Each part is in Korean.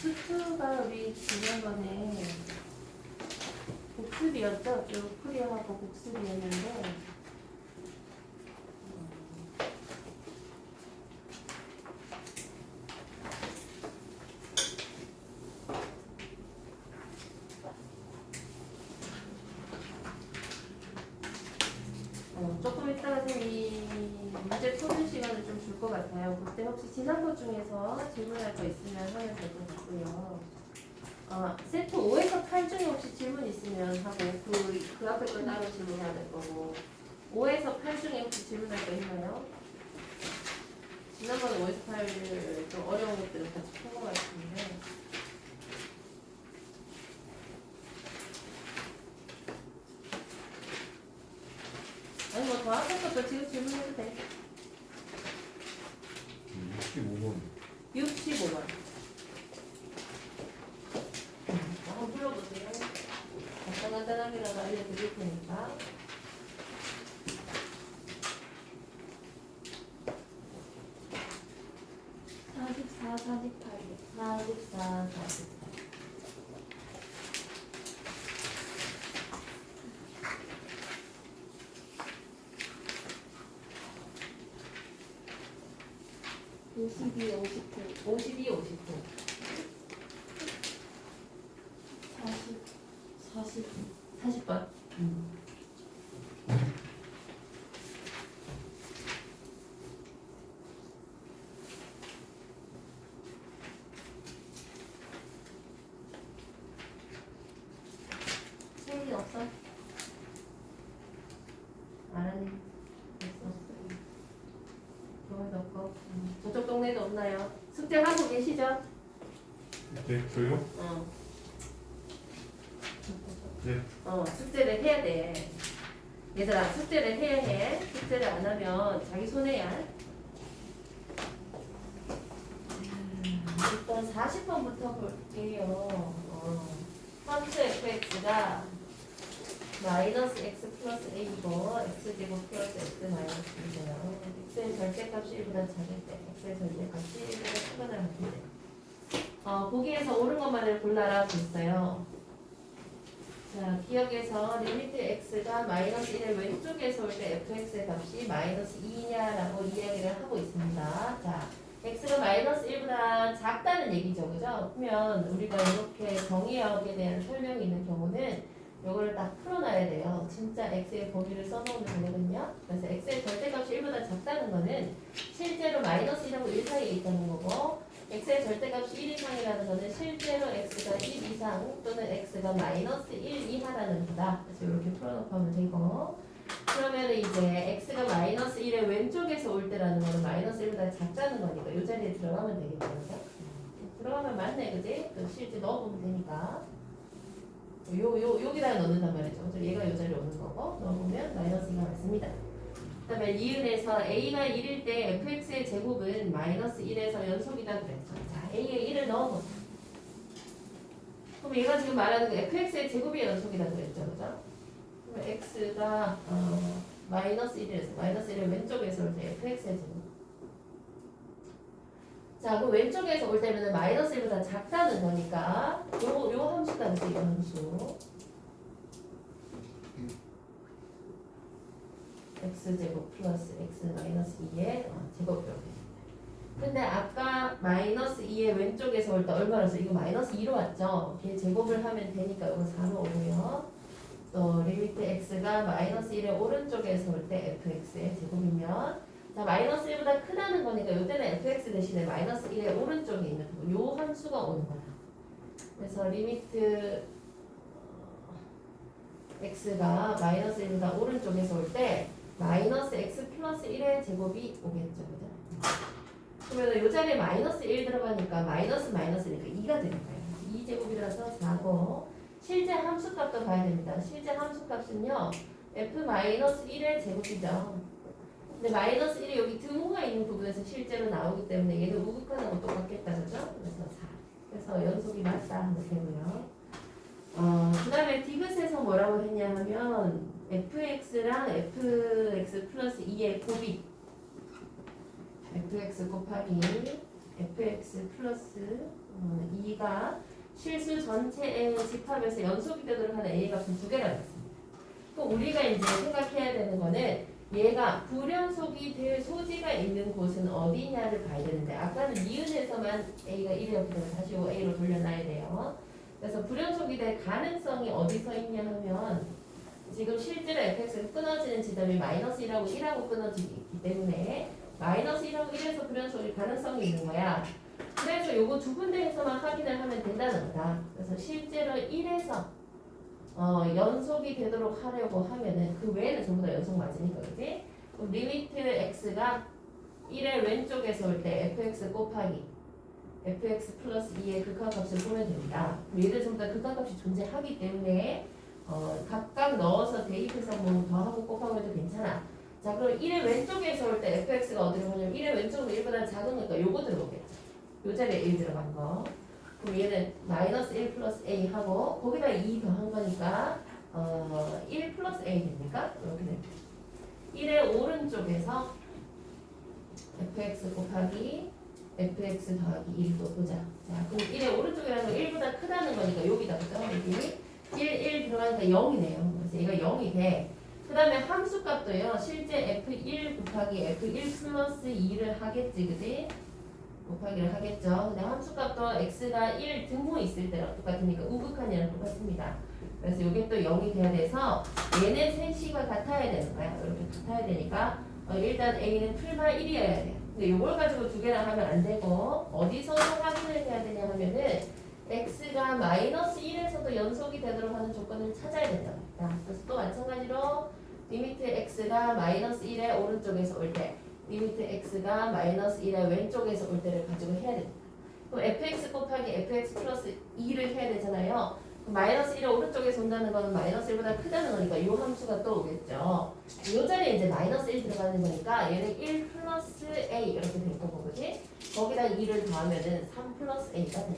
x2가 우리 지난번에 복습이었죠? 요프리하고 복습이었는데 조금 이따가 이 문제 푸는 시간을 좀 줄 것 같아요. 그때 혹시 지난 것 중에서 질문할 거 있으면 하면 될 것 같고요. 세트 5에서 8 중에 혹시 질문 있으면 하고 그 앞에 거 따로 질문해야 될 거고 5에서 8 중에 혹시 질문할 거 있나요? 지난번에 5에서 8 좀 어려운 것들을 같이 푼 것 같은데 아니 뭐 더 앞에 것도 지금 질문해도 돼. 65번. 65번. 한번 불러보세요. 간단하게라도 알려드릴 테니까. 44, 48. 44, 48. 오십이, 59. 52, 59. 40. 40번. 생일 없어? 아니, 없어. 교회도 없고. 저쪽 동네도 없나요? 숙제 하고 계시죠? 네, 저요? 네. 숙제를 해야 돼. 얘들아, 숙제를 해야 해. 숙제를 안 하면 자기 손해야. 일단 40번부터 볼게요. 함수 fx가 마이너스 x 플러스 a이고 x제곱 플러스 x 마이너스 2잖아요. x의 절대값이 1보다 작을 때 x의 절대값이 1보다 크거나 같을 때 보기에서 옳은 것만을 골라라 그랬어요. 자, 기억에서 리미트 x가 마이너스 1의 왼쪽에서 올 때 fx의 값이 마이너스 2냐라고 이야기를 하고 있습니다. 자, x가 마이너스 1보다 작다는 얘기죠. 그죠? 그러면 우리가 이렇게 정의역에 대한 설명이 있는 경우는 이거를 딱 풀어놔야 돼요. 진짜 x의 범위를 써놓으면 되거든요. 그래서 x의 절대값이 1보다 작다는 거는 실제로 마이너스 1하고 1 사이에 있다는 거고 x의 절대값이 1 이상이라는 거는 실제로 x가 1 이상 또는 x가 마이너스 1 이하라는 거다. 그래서 이렇게 풀어놓고 하면 되고 그러면 이제 x가 마이너스 1의 왼쪽에서 올 때라는 거는 마이너스 1보다 작다는 거니까 이 자리에 들어가면 되겠죠. 들어가면 맞네, 그지? 실제 넣어보면 되니까. 여기다가 넣는단 말이죠. 그래서 얘가 이 자리에 오는 거고 넣어보면 마이너스 2가 맞습니다. 그 다음에 니은에서 a가 1일 때 fx의 제곱은 마이너스 1에서 연속이다 그랬죠. 자, a에 1을 넣어보자. 그럼 얘가 지금 말하는 거 fx의 제곱이 연속이다 그랬죠. 그죠? 그럼 x가 마이너스 1에서 마이너스 1의 왼쪽에서 올 때 fx의 제곱. 자, 그 왼쪽에서 올 때는 마이너스 1보다 작다는 거니까 요 함수다 그치? 이 함수 x제곱 플러스 x 마이너스 2의 제곱 이렇게 됩니다. 근데 아까 마이너스 2의 왼쪽에서 올 때 얼마라서 이거 마이너스 2로 왔죠? 걔 제곱을 하면 되니까 이거 4로 오고요. 또 리미트 x가 마이너스 1의 오른쪽에서 올 때 fx의 제곱이면 자, 마이너스 1보다 크다는 거니까 이때는 fx 대신에 마이너스 1의 오른쪽에 있는 부분 요 함수가 오는 거다. 그래서 리미트 x가 마이너스 1보다 오른쪽에서 올 때 마이너스 x 플러스 1의 제곱이 오겠죠. 그죠? 그러면 이 자리에 마이너스 1 들어가니까 마이너스니까 2가 되는 거예요. 2제곱이라서 4고 실제 함수값도 봐야 됩니다. 실제 함수값은요. f-1의 제곱이죠. 근데 마이너스 1이 여기 등호가 있는 부분에서 실제로 나오기 때문에 얘는 우극하는 거 똑같겠다. 그죠? 그래서 4. 그래서 연속이 맞다 하면 되고요. 그 다음에 디귿에서 뭐라고 했냐 하면 fx랑 fx 플러스 2의 곱이 fx 곱하기 fx 플러스 2가 실수 전체의 집합에서 연속이 되도록 하는 a 값은 두 개라고 했습니다. 그럼 우리가 이제 생각해야 되는 거는 얘가 불연속이 될 소지가 있는 곳은 어디냐를 봐야 되는데 아까는 니은에서만 a가 1이었기 때문에 다시 요 a로 돌려놔야 돼요. 그래서 불연속이 될 가능성이 어디서 있냐 하면 지금 실제로 fx가 끊어지는 지점이 마이너스 1하고 1하고 끊어지기 때문에 마이너스 1하고 1에서 불연속일 가능성이 있는 거야. 그래서 요거 두 군데에서만 확인을 하면 된다는 거다. 그래서 실제로 1에서 연속이 되도록 하려고 하면은 그 외에는 전부 다 연속 맞으니까 그지? 그럼 리미트 x가 1의 왼쪽에서 올 때 fx 곱하기 fx 플러스 2의 극한값을 보면 됩니다. 얘들 전부 다 극한값이 존재하기 때문에 각각 넣어서 대입해서 뭐 더하고 곱하고 해도 괜찮아. 자 그럼 1의 왼쪽에서 올 때 fx가 어디로 가냐면 1의 왼쪽은 1보다 작은 거니까 요거 들어오겠죠. 요 자리에 1 들어간 거. 그럼 얘는 마이너스 1 플러스 a 하고 거기다 2 더한 거니까 1 플러스 a 됩니까? 이렇게 됩니다. 1의 오른쪽에서 fx 곱하기 fx 더하기 1도 보자. 자 그럼 1의 오른쪽이라는 건 1보다 크다는 거니까 여기다 그죠? 여기 1 들어가니까 0이네요. 그래서 얘가 0이 돼. 그 다음에 함수값도요. 실제 f1 곱하기 f1 플러스 2를 하겠지 그지? 곱하기를 하겠죠. 근데 함수값도 x가 1 등호 있을 때랑 똑같으니까 우극한이랑 똑같습니다. 그래서 이게 또 0이 돼야 돼서 얘네 셋이가 같아야 되는 거야. 이렇게 같아야 되니까 일단 a는 풀마 1이어야 돼요. 근데 이걸 가지고 두 개랑 하면 안 되고 어디서 확인을 해야 되냐 하면은 x가 마이너스 1에서도 연속이 되도록 하는 조건을 찾아야 된다고 합니다. 그래서 또 마찬가지로 리미트 x가 마이너스 1의 오른쪽에서 올 때 리미트 x가 마이너스 1의 왼쪽에서 올 때를 가지고 해야 됩니다. 그럼 fx 곱하기 fx 플러스 2를 해야 되잖아요. 그럼 마이너스 1의 오른쪽에서 온다는 거는 마이너스 1보다 크다는 거니까 이 함수가 또 오겠죠. 이 자리에 이제 마이너스 1 들어가는 거니까 얘는 1 플러스 a 이렇게 될 거고 그지? 거기다 2를 더하면은 3 플러스 a가 돼.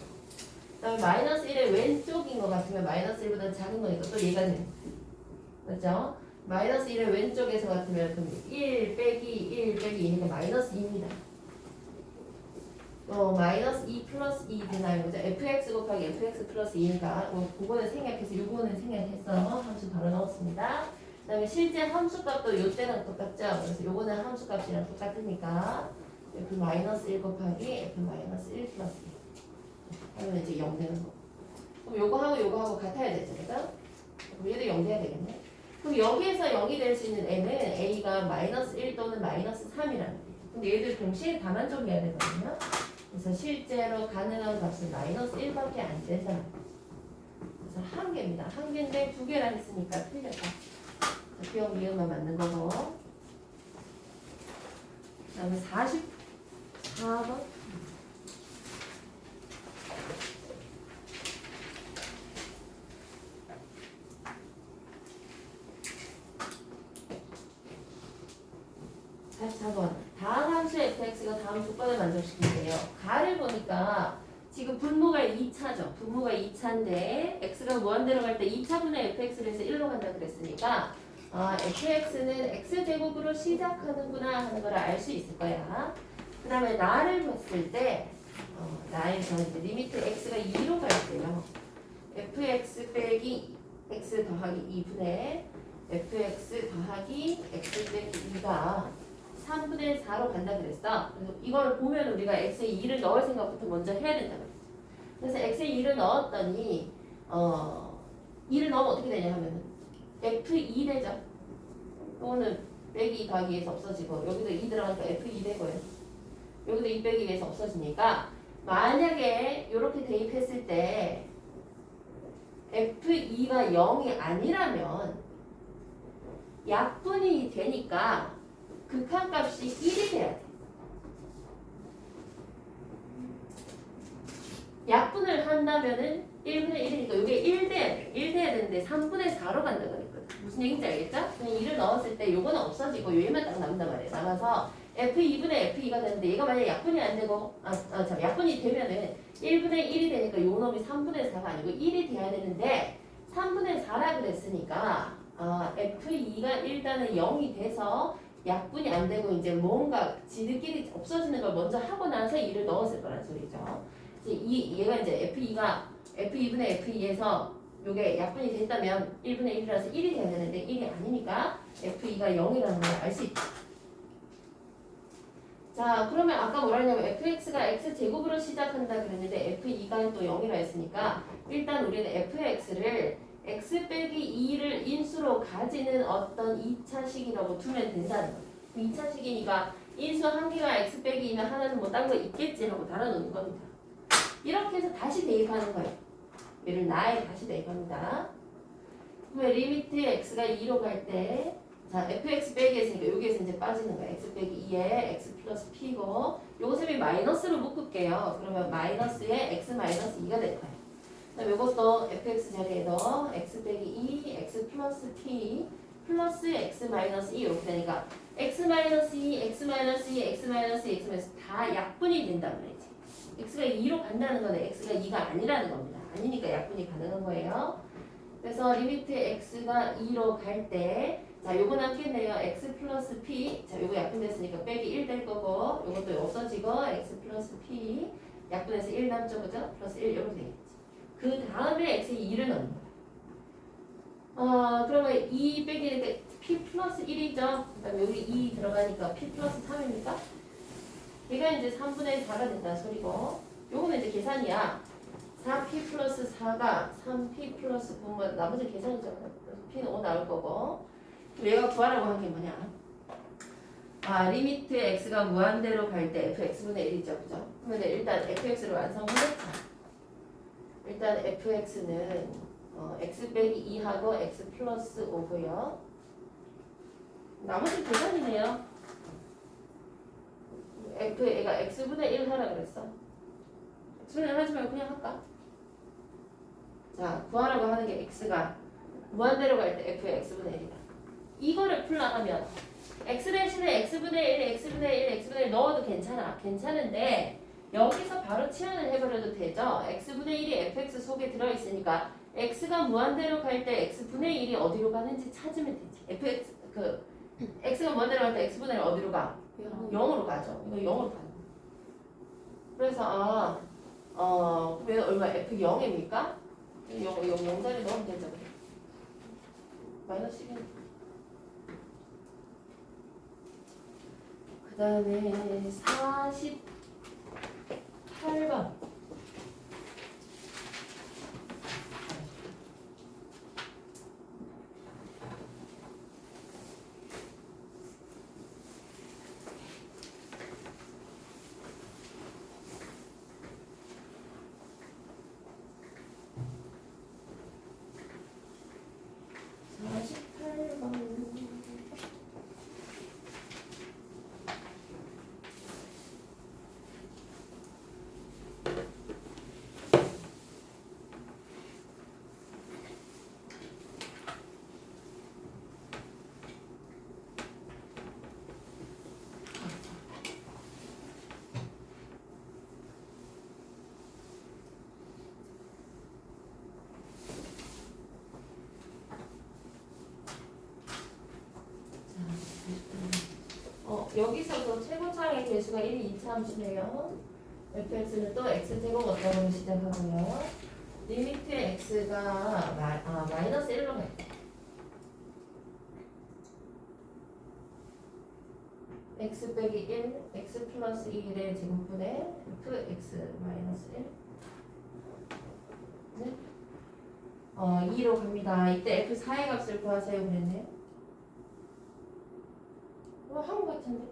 그 다음에 마이너스 1의 왼쪽인 것 같으면 마이너스 1보다 작은 거니까 또 얘가 돼. 그렇죠? 마이너스 1의 왼쪽에서 같으면 그럼 1 빼기 1 빼기 2니까 마이너스 2입니다. 마이너스 2 플러스 2 되나요? 그죠? fx 곱하기 fx 플러스 2니까 그거는 생략해서 요거는 생략해서 함수 바로 넣었습니다. 그 다음에 실제 함수값도 요때랑 똑같죠? 그래서 요거는 함수값이랑 똑같으니까 f 마이너스 1 곱하기 f 마이너스 1 플러스 2 하면 이제 0 되는 거. 그럼 요거하고 같아야 되죠. 그죠? 그럼 얘도 0 돼야 되겠네. 그럼 여기에서 0이 될 수 있는 애는 a가 마이너스 1 또는 마이너스 3이라는 거예요. 근데 얘들 동시에 단한점이어야 되거든요. 그래서 실제로 가능한 값은 마이너스 1밖에 안 된다. 그래서 한 개입니다. 한 개인데 두 개라 했으니까 틀렸다. 비용 미음만 맞는 거고. 그 다음에 44번. 다음 함수의 fx가 다음 조건을 만족시킨대요. 가를 보니까 지금 분모가 2차죠. 분모가 2차인데 x가 무한대로 갈 때 2차분의 fx를 해서 1로 간다 그랬으니까 fx는 x제곱으로 시작하는구나 하는 걸 알 수 있을 거야. 그 다음에 나를 봤을 때 나에서 이제 리미트 x가 2로 갈 때요. fx 빼기 x 더하기 2분의 fx 더하기 x 빼기 2가 3분의 4로 간다 그랬어. 그래서 이걸 보면 우리가 x에 2를 넣을 생각부터 먼저 해야 된다 그랬어. 그래서 x에 2를 넣었더니 2를 넣으면 어떻게 되냐 하면은 f2 되죠. 이거는 빼기 더하기 2에서 없어지고 여기도 2 들어가니까 f2 되고요. 여기도 2 빼기 2에서 없어지니까 만약에 이렇게 대입했을 때 f2가 0이 아니라면 약분이 되니까 극한값이 1이 돼야 돼. 약분을 한다면은 1분의 1이니까 이게 1 돼야 돼. 1 돼야 되는데 3분의 4로 간다 그랬거든. 무슨 얘기인지 알겠죠? 그냥 2를 넣었을 때 요거는 없어지고 얘만 딱 남는단 말이에요. 남아서 F2분의 F2가 되는데 얘가 만약에 약분이 안 되고 약분이 되면은 1분의 1이 되니까 요 놈이 3분의 4가 아니고 1이 돼야 되는데 3분의 4라 그랬으니까 F2가 일단은 0이 돼서 약분이 안 되고 이제 뭔가 지들끼리 없어지는 걸 먼저 하고 나서 2를 넣었을 거란 소리죠. 이제 얘가 이제 F2분의 F2에서 요게 약분이 됐다면 1분의 1이라서 1이 돼야 되는데 1이 아니니까 F2가 0이라는 걸 알 수 있죠. 자, 그러면 아까 뭐라 했냐면 fx가 x제곱으로 시작한다 그랬는데 f2가 또 0이라 했으니까 일단 우리는 fx를 x 빼기 2를 인수로 가지는 어떤 2차식이라고 두면 된다는 거예요. 2차식이니까 인수 한 개가 x 빼기 2면 하나는 뭐 딴 거 있겠지 하고 달아놓는 겁니다. 이렇게 해서 다시 대입하는 거예요. 얘를 나에 다시 대입합니다. 그러면 리미트 x가 2로 갈 때 자, fx 빼기 했으니까 여기에서 이제 빠지는 거야. x 빼기 2에 x 플러스 p고 요거 셈이 마이너스로 묶을게요. 그러면 마이너스에 x 마이너스 2가 될 거예요. 그다음 요것도 fx 자리에 넣어 x 빼기 2, x 플러스 p 플러스 x 마이너스 2 이렇게 되니까 x 마이너스 2, x 마이너스 2, x 마이너스 2, x 마이너스 다 약분이 된단 말이지. x가 2로 간다는 거는 x가 2가 아니라는 겁니다. 아니니까 약분이 가능한 거예요. 그래서 리미트 x가 2로 갈 때 자, 요거 남겠네요. x 플러스 p. 자, 요거 약분됐으니까 빼기 1 될 거고, 요것도 없어지고, x 플러스 p. 약분해서 1 남죠, 그죠? 플러스 1 이렇게 되겠지. 그 다음에 x에 2를 넣는 거야. 그러면 2 빼기 p 플러스 1이죠? 그 다음에 여기 2 들어가니까 p 플러스 3입니까? 얘가 이제 3분의 4가 된다는 소리고, 요거는 이제 계산이야. 4p 플러스 4가 3p 플러스 9면 나머지 계산이죠. p는 5 나올 거고, 얘가 구하라고 한 게 뭐냐? 리미트 x가 무한대로 갈 때 fx분의 1이죠, 그죠? 그러면 일단 fx를 완성해놓자. 일단 fx는 x 빼기 2하고 x 플러스 5고요. 나머지 계산이네요. 얘가 x분의 1 하라 그랬어. x분의 1 하지 말고 그냥 할까? 자, 구하라고 하는 게 x가 무한대로 갈 때 f의 x분의 1이다. 이거를 풀라하면 x 대신에 x분의 1, x분의 1, x분의 1 넣어도 괜찮아. 괜찮은데 여기서 바로 치환을 해버려도 되죠. x분의 1이 fx 속에 들어있으니까 x가 무한대로 갈 때 x분의 1이 어디로 가는지 찾으면 되지. x가 무한대로 갈 때 x분의 1 어디로 가? 0으로 가죠. 이거 0으로 가는 거야. 그래서 그러면 얼마 f 0입니까? 0자리 넣으면 되죠. 마이너스 1. 그 다음에 48번. 여기서도 최고차의 개수가 1이 2차 함수네요. fx는 또 x제곱 어떤 걸로 시작하고요. 리미트 x가 마이너스 1로 가요. x 빼기 1, x 플러스 1의 제곱분의 fx 마이너스 1. 네? 2로 갑니다. 이때 f4의 값을 구하세요 그랬네요. 한 것 같은데?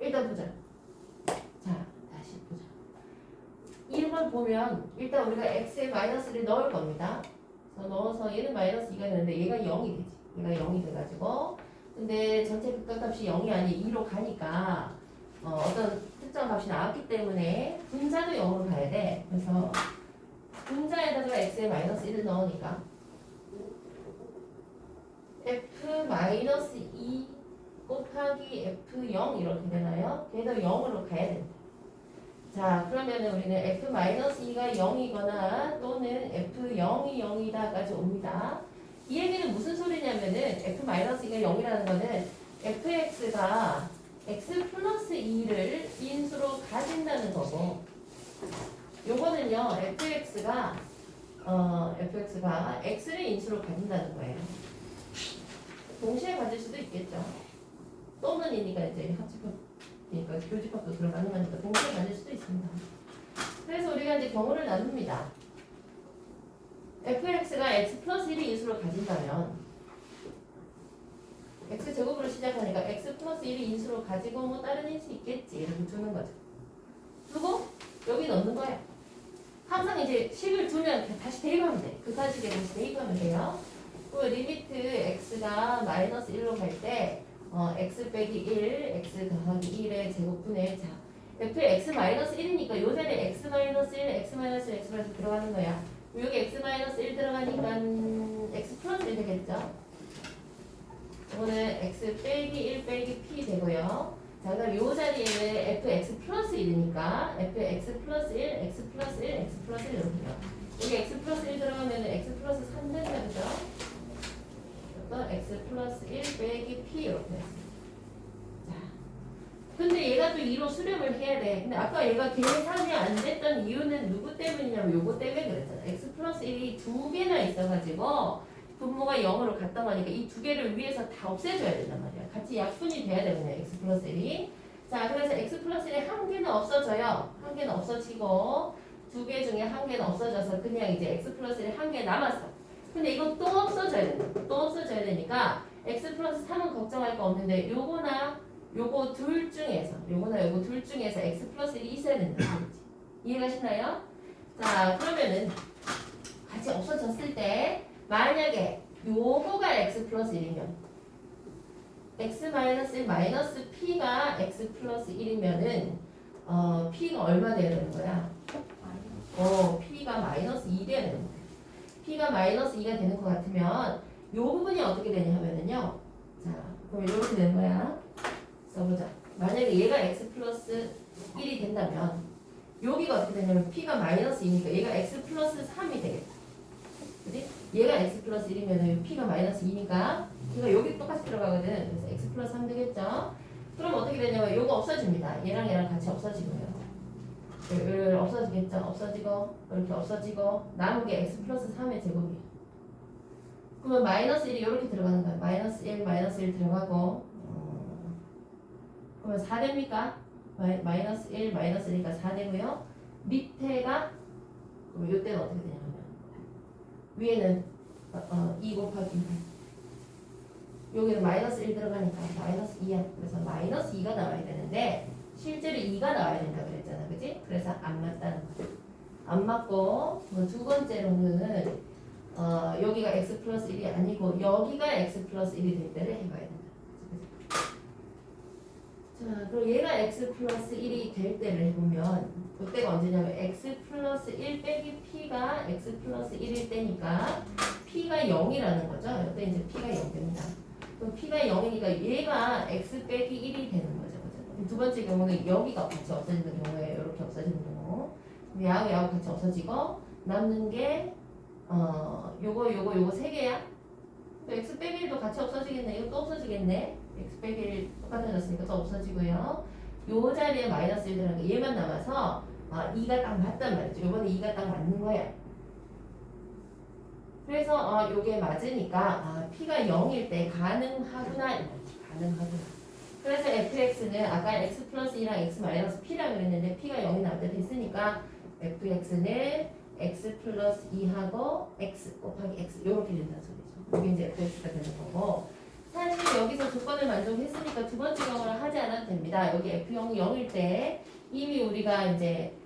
일단 보자. 자, 다시 보자. 이걸 보면 일단 우리가 x에 마이너스를 넣을 겁니다. 그래서 넣어서 얘는 마이너스 2가 되는데 얘가 0이 되지. 얘가 0이 돼가지고 근데 전체 극각값이 0이 아니 2로 가니까 어떤 특정 값이 나왔기 때문에 분자도 0으로 가야 돼. 그래서 분자에다가 x에 마이너스 1을 넣으니까 f 마이너스 2 곱하기 f0 이렇게 되나요? 걔도 0으로 가야 된다. 자, 그러면 우리는 f-2가 0이거나 또는 f0이 0이다까지 옵니다. 이 얘기는 무슨 소리냐면은 f-2가 0이라는 거는 fx가 x 플러스 2를 인수로 가진다는 거고, 요거는요 fx가 x를 인수로 가진다는 거예요. 동시에 가질 수도 있겠죠. 또는이니까 이제 합집합이니까 교집합도 들어가는 거니까 동시에 가질 수도 있습니다. 그래서 우리가 이제 경우를 나눕니다. fx가 x 플러스 1을 인수로 가진다면 x 제곱으로 시작하니까 x 플러스 1을 인수로 가지고 뭐 다른 인수 있겠지 이렇게 두는 거죠. 두고 여기 넣는 거야. 항상 이제 식을 두면 다시 대입하면 돼. 극한식에 다시 대입하면 돼요. 그 리미트 x가 마이너스 1로 갈 때 x 빼기 1, x 더하기 1의 제곱분의 자 f의 x 마이너스 1이니까 요 자리에 x 마이너스 1, x 마이너스 1, x 마이너스 들어가는 거야. 여기 x 마이너스 1 들어가니까 x 플러스 1 되겠죠. 이거는 x 빼기 1 빼기 p 되고요. 자 그럼 요 자리에는 fx 플러스 1이니까 fx 플러스 1, x 플러스 1, x 플러스 1 이렇게요. 여기 x 플러스 1 들어가면 x 플러스 3 된다 그죠? 또 x 플러스 1 빼기 p 이렇게 됐습니다. 자, 근데 얘가 또 2로 수렴을 해야 돼. 근데 아까 얘가 계산이 안 됐던 이유는 누구 때문이냐면 요거 때문에 그랬잖아. x 플러스 1이 두 개나 있어가지고 분모가 0으로 갔던 거니까 이 두 개를 위에서 다 없애줘야 된단 말이야. 같이 약분이 돼야 되거든요. x 플러스 1이. 자, 그래서 x 플러스 1의 한 개는 없어져요. 한 개는 없어지고 두 개 중에 한 개는 없어져서 그냥 이제 x 플러스 1의 한 개 남았어. 근데 이거 또 없어져야 된다. 또 없어져야 되니까 x 플러스 3은 걱정할 거 없는데 요거나 요거 둘 중에서 요거나 요거 둘 중에서 x 플러스 1이 있어야 된다. 이해가시나요? 자, 그러면은 같이 없어졌을 때 만약에 요거가 x 플러스 1이면 x 마이너스 1 마이너스 p가 x 플러스 1이면은 p가 얼마 돼야 되는 거야? p가 마이너스 2 돼야 되는 거야. p가 마이너스 2가 되는 것 같으면 요 부분이 어떻게 되냐 하면은요. 자, 그럼 이렇게 되는 거야. 써보자. 만약에 얘가 x 플러스 1이 된다면 여기가 어떻게 되냐면 p가 마이너스 2니까 얘가 x 플러스 3이 되겠다. 그지? 얘가 x 플러스 1이면 p가 마이너스 2니까 얘가 여기 똑같이 들어가거든. 그래서 x 플러스 3 되겠죠? 그럼 어떻게 되냐면 요거 없어집니다. 얘랑 얘랑 같이 없어지고요. 없어지겠죠? 없어지고 이렇게 없어지고 남은 게 x 플러스 3의 제곱이에요. 그러면 마이너스 1이 이렇게 들어가는 거야. 마이너스 1, 마이너스 1 들어가고 그러면 4 됩니까? 마이너스 1, 마이너스 1이니까 4 되고요. 밑에가 그럼 이때는 어떻게 되냐면 위에는 2 곱하기 2 여기는 마이너스 1 들어가니까 마이너스 2야. 그래서 마이너스 2가 나와야 되는데 실제로 2가 나와야 된다 그랬잖아. 그지? 그래서 안 맞다는 거야. 안 맞고 두 번째로는 여기가 x 플러스 1이 아니고 여기가 x 플러스 1이 될 때를 해봐야 된다. 자, 그럼 얘가 x 플러스 1이 될 때를 해보면 그때가 언제냐면 x 플러스 1 빼기 p가 x 플러스 1일 때니까 p가 0이라는 거죠. 이때 이제 p가 0 됩니다. 그럼 p가 0이니까 얘가 x 빼기 1이 되는 거죠. 두 번째 경우는 여기가 같이 없어지는 경우에 이렇게 없어지는 경우 야하고 같이 없어지고 남는 게 요거 세 개야. 또 x 빼기 1도 같이 없어지겠네. 이거 또 없어지겠네. x 빼기 1 똑같아졌으니까 또 없어지고요. 요 자리에 마이너스 1 들어간 게 얘만 남아서 2가 딱 맞단 말이죠. 요번에 2가 딱 맞는 거야. 그래서 요게 맞으니까 p가 0일 때 가능하구나. 가능하구나. 그래서 fx는 아까 x 플러스 2랑 x 마이너스 p라고 그랬는데 p가 0이 나올 때 됐으니까 fx는 x 플러스 2하고 x 곱하기 x 이렇게 된다는 소리죠. 이게 이제 fx가 되는 거고 사실 여기서 조건을 만족했으니까 두 번째 경우를 하지 않아도 됩니다. 여기 f0이 0일 때 이미 우리가 이제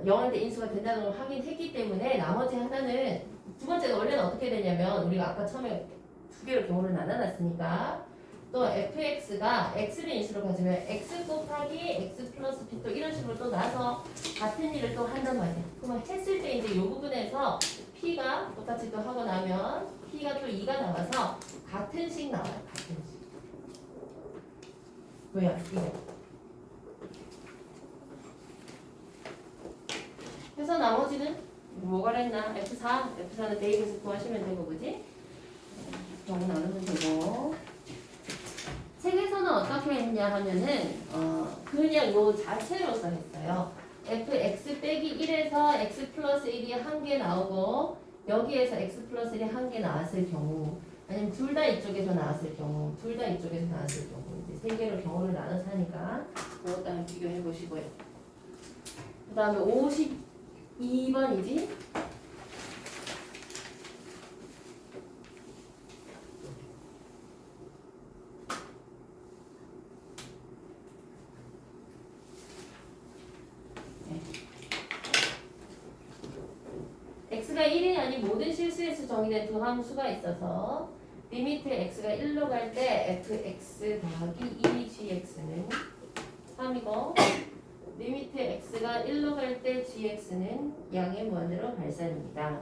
0일 때 인수가 된다는 걸 확인했기 때문에 나머지 하나는 두 번째는 원래는 어떻게 되냐면 우리가 아까 처음에 두 개로 경우를 나눠놨으니까 또 fx가 x를 인수로 가지면 x 곱하기 x 플러스 p 또 이런 식으로 또 나서 같은 일을 또 한단 말이야. 그러면 했을 때 이제 이 부분에서 p가 똑같이 또 하고 나면 p가 또 2가 나와서 같은 식 나와요. 같은 식. 뭐야? 이거. 그래서 나머지는 뭐가 그랬나? F4는 대입해서 구하시면 되고 그지? 경우 나누면 되고 책에서는 어떻게 했냐 하면은 그냥 요 자체로서 했어요. fx 빼기 1에서 x 플러스 1이 한 개 나오고 여기에서 x 플러스 1이 한 개 나왔을 경우 아니면 둘 다 이쪽에서 나왔을 경우 둘 다 이쪽에서 나왔을 경우 이제 세 개로 경우를 나눠서 하니까 그것도 한번 비교해 보시고요. 그 다음에 52번이지? x가 1이 아닌 모든 실수에서 정의된 두 함수가 있어서 리미트 x가 1로 갈 때 fx 더하기 2gx는 3이고 리미트 x가 1로 갈 때 gx는 양의 무한대로 발산입니다.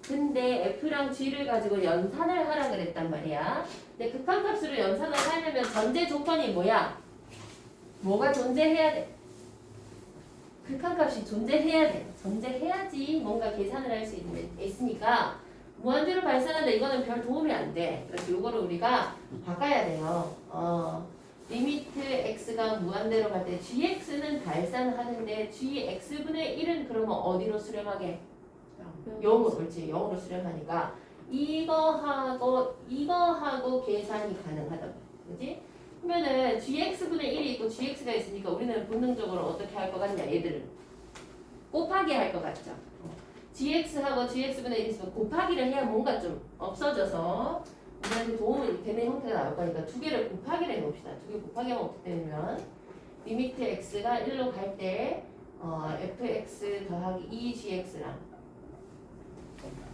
근데 f랑 g를 가지고 연산을 하라 그랬단 말이야. 근데 극한값으로 연산을 하려면 전제 조건이 뭐야? 뭐가 존재해야 돼? 극한값이 존재해야 돼. 존재해야지 뭔가 계산을 할 수 있으니까 무한대로 발산한다. 이거는 별 도움이 안 돼. 그래서 이거를 우리가 바꿔야 돼요. 리미트 x가 무한대로 갈 때 gx는 발산하는데 gx분의 1은 그러면 어디로 수렴하게? 0으로, 그렇지. 0으로 수렴하니까 이거하고 계산이 가능하단 말이야. 그렇지? 그러면은 gx분의 1이 있고 gx가 있으니까 우리는 본능적으로 어떻게 할 것 같냐? 얘들을 곱하기 할 것 같죠? gx하고 gx분의 1이 있으면 곱하기를 해야 뭔가 좀 없어져서 우리한테 도움이 되는 형태가 나올 거니까 두 개를 곱하기를 해봅시다. 두 개 곱하기 하면 어떻게 되냐면 리미트 x가 1로 갈 때 fx 더하기 2gx랑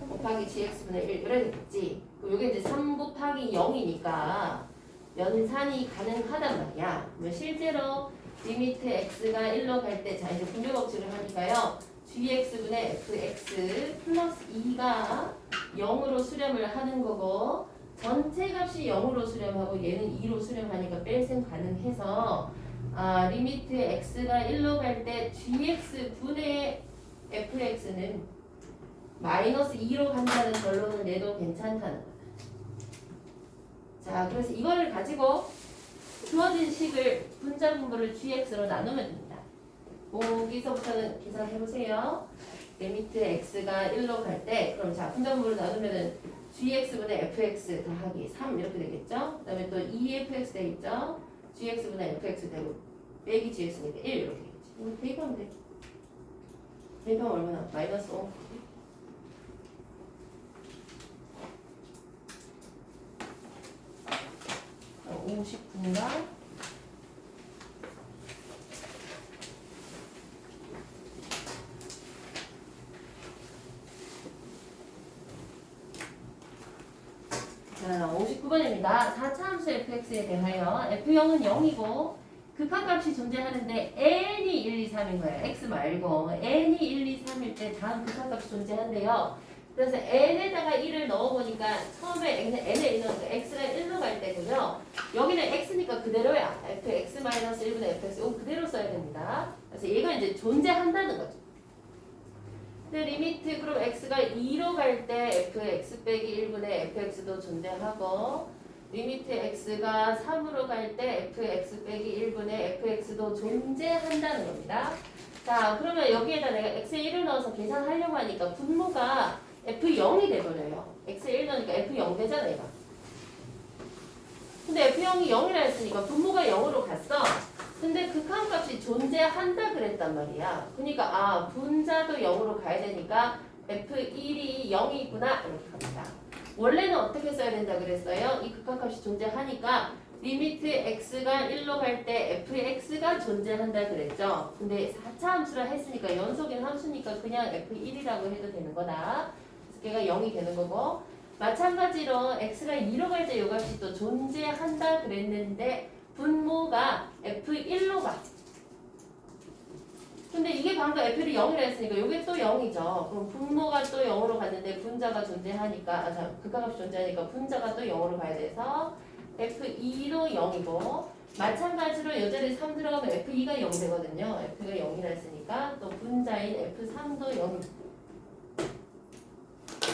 곱하기 gx분의 1 이래야 되겠지. 이게 이제 3 곱하기 0이니까 연산이 가능하단 말이야. 실제로 리미트 x가 1로 갈 때 자 이제 분류 법칙을 하니까요. gx분의 fx 플러스 2가 0으로 수렴을 하는 거고 전체 값이 0으로 수렴하고 얘는 2로 수렴하니까 뺄셈 가능해서 리미트 x가 1로 갈 때 gx분의 fx는 마이너스 2로 간다는 결론을 내도 괜찮다는 거다. 자, 그래서 이거를 가지고 주어진 식을 분자 분모를 gx로 나누면 됩니다. 여기서부터는 계산해보세요. 리미트 x가 1로 갈 때 그럼 자 분자 분모를 나누면은 gx분의 fx 더하기 3 이렇게 되겠죠? 그 다음에 또 2fx 되겠죠? gx분의 fx 되고 빼기 gx니까 1 이렇게 되겠지. 이거 대입하면 돼. 대입하면 얼마나? 마이너스 5. 59인가? 자, 59번입니다. 4차 함수 fx에 대하여 f0은 0이고 극한값이 존재하는데 n이 1, 2, 3인 거예요. x 말고 n이 1, 2, 3일 때 다음 극한값이 존재한대요. 그래서 n에다가 1을 넣어보니까 처음에 n에 넣으니까 x가 1로 갈 때고요. 여기는 x니까 그대로야. fx-1분의 fx 이거 그대로 써야 됩니다. 그래서 얘가 이제 존재한다는 거죠. 근데 리미트 그럼 x가 2로 갈 때 fx 빼기 1분의 fx도 존재하고 리미트 x가 3으로 갈 때 fx 빼기 1분의 fx도 존재한다는 겁니다. 자, 그러면 여기에다 내가 x에 1을 넣어서 계산하려고 하니까 분모가 f0이 돼버려요. x에 1 넣으니까 f0 되잖아, 얘가. 근데 f0이 0이라 했으니까 분모가 0으로 갔어. 근데 극한값이 존재한다 그랬단 말이야. 그러니까 분자도 0으로 가야 되니까 f1이 0이 있구나 이렇게 갑니다. 원래는 어떻게 써야 된다 그랬어요? 이 극한값이 존재하니까 리미트 x가 1로 갈 때 fx가 존재한다 그랬죠. 근데 4차 함수라 했으니까 연속인 함수니까 그냥 f1이라고 해도 되는 거다. 그래서 걔가 0이 되는 거고 마찬가지로 x가 2로 갈 때 이 값이 또 존재한다 그랬는데 분모가 f1로 가. 근데 이게 방금 f를 0이라 했으니까 이게 또 0이죠. 그럼 분모가 또 0으로 갔는데 분자가 존재하니까 극한값이 존재하니까 분자가 또 0으로 가야 돼서 f2도 0이고 마찬가지로 이 자리에 3 들어가면 f2가 0 되거든요. f가 0이라 했으니까 또 분자인 f3도 0입니다.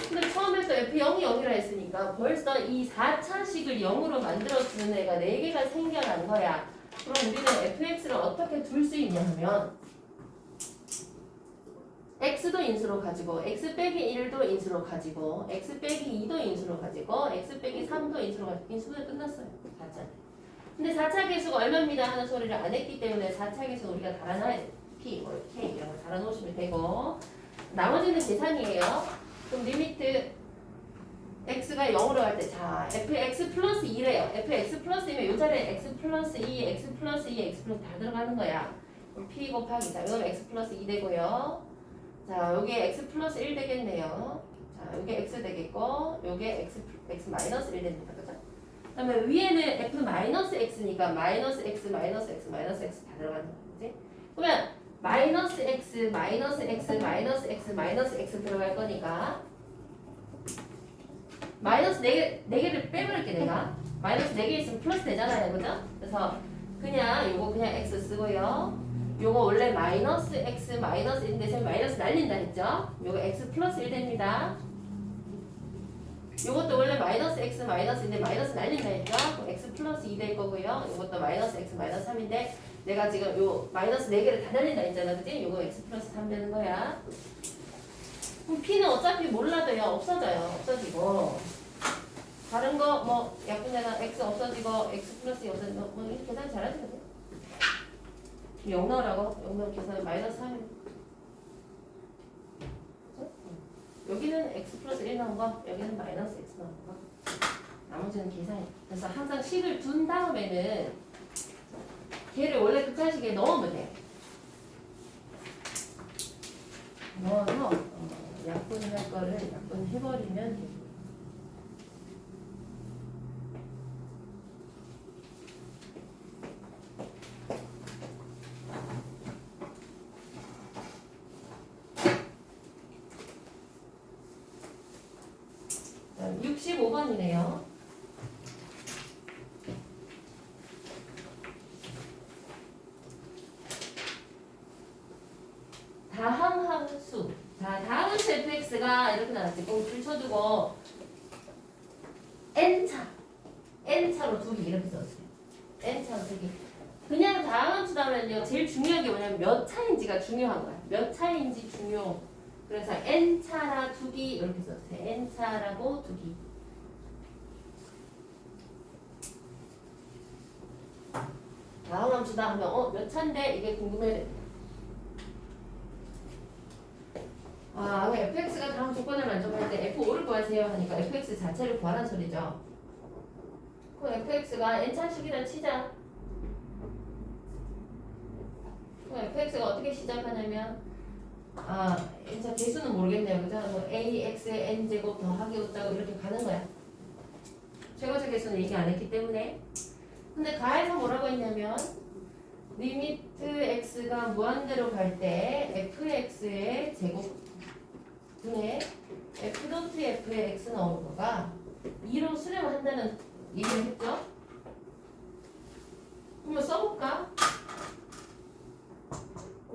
근데 처음에 또 F0이 0이라 했으니까 벌써 이 4차식을 0으로 만들어주는 애가 4개가 생겨난 거야. 그럼 우리는 fx를 어떻게 둘 수 있냐 하면 x도 인수로 가지고 x 빼기 1도 인수로 가지고 x 빼기 2도 인수로 가지고 x 빼기 3도 인수로 가지고 인수분해 끝났어요. 4차. 근데 4차 계수가 얼마입니다 하는 소리를 안 했기 때문에 4차 계수 우리가 달아놔야 돼. P, 뭐 K 이런 거 달아놓으시면 되고 나머지는 계산이에요. 그럼 리미트 x가 0으로 갈 때 자 fx 플러스 2래요. fx 플러스이면 이 자리에 x 플러스 2, x 플러스 2, x 플러스 다 들어가는 거야. 그럼 p 곱하기 자 이거는 x 플러스 2 되고요. 자 여기에 x 플러스 1 되겠네요. 자 여기 x 되겠고 요게 x 마이너스 1 됩니다. 그죠? 그 다음에 위에는 f 마이너스 x니까 마이너스 x 마이너스 x 마이너스 x 다 들어가는 거지. 그러면 마이너스 x 마이너스 x 마이너스 x 마이너스 x 들어갈 거니까 마이너스 4개를 빼버릴게 내가. 마이너스 4개 있으면 플러스 되잖아요. 그죠? 그래서 그냥 요거 그냥 x 쓰고요. 요거 원래 마이너스 x 마이너스 1인데 지금 마이너스 날린다 했죠? 요거 x 플러스 1 됩니다. 요것도 원래 마이너스 x 마이너스인데 마이너스 날린다 했죠? 그럼 x 플러스 2 될 거고요. 요것도 마이너스 x 마이너스 3인데 내가 지금 요 마이너스 4개를 다 날린다 했잖아. 그지? 요거 x 플러스 3 되는 거야. 그럼 p는 어차피 몰라도요. 없어져요. 없어지고 다른 거 뭐 약분되나 x 없어지고 x 플러스 2 없어지고 뭐 이렇게 계산 잘하시면 돼요. 0 넣으라고? 0 넣으면 계산 마이너스 3 여기는 x 플러스 1 나온 거 여기는 마이너스 x 나온 거 나머지는 계산이에요. 그래서 항상 식을 둔 다음에는 걔를 원래 극한식에 넣으면 돼요. 넣어서 약분할 거를 약분해버리면 돼요. 자, 65번이네요. 다항함수. 자, 다항함수 fx가 이렇게 나왔지. 꼭 줄쳐두고 n차로 두기 이렇게 썼어요. n차로 두기. 그냥 다항함수라면요. 제일 중요한 게 뭐냐면 몇 차인지가 중요한 거야. 몇 차인지 중요. 그래서 n차라 두기 이렇게 썼어요. n차라고 두기. 다항함수다 하면 몇 차인데 이게 궁금해. fx가 다음 조건을 만족할 때 f5를 구하세요 하니까 fx 자체를 구하라는 소리죠. 그럼 fx가 n차식이라 치자. 그럼 fx가 어떻게 시작하냐면 n차 개수는 모르겠네요. 그죠? 뭐 ax의 n제곱 더하기 5자고 이렇게 가는 거야. 최고차 개수는 얘기 안 했기 때문에. 근데 가에서 뭐라고 했냐면 리미트 x가 무한대로 갈 때 fx의 제곱 분의 f 도트 f의 x 나오는 거가 2로 수렴한다는 얘기를 했죠? 그러면 써볼까?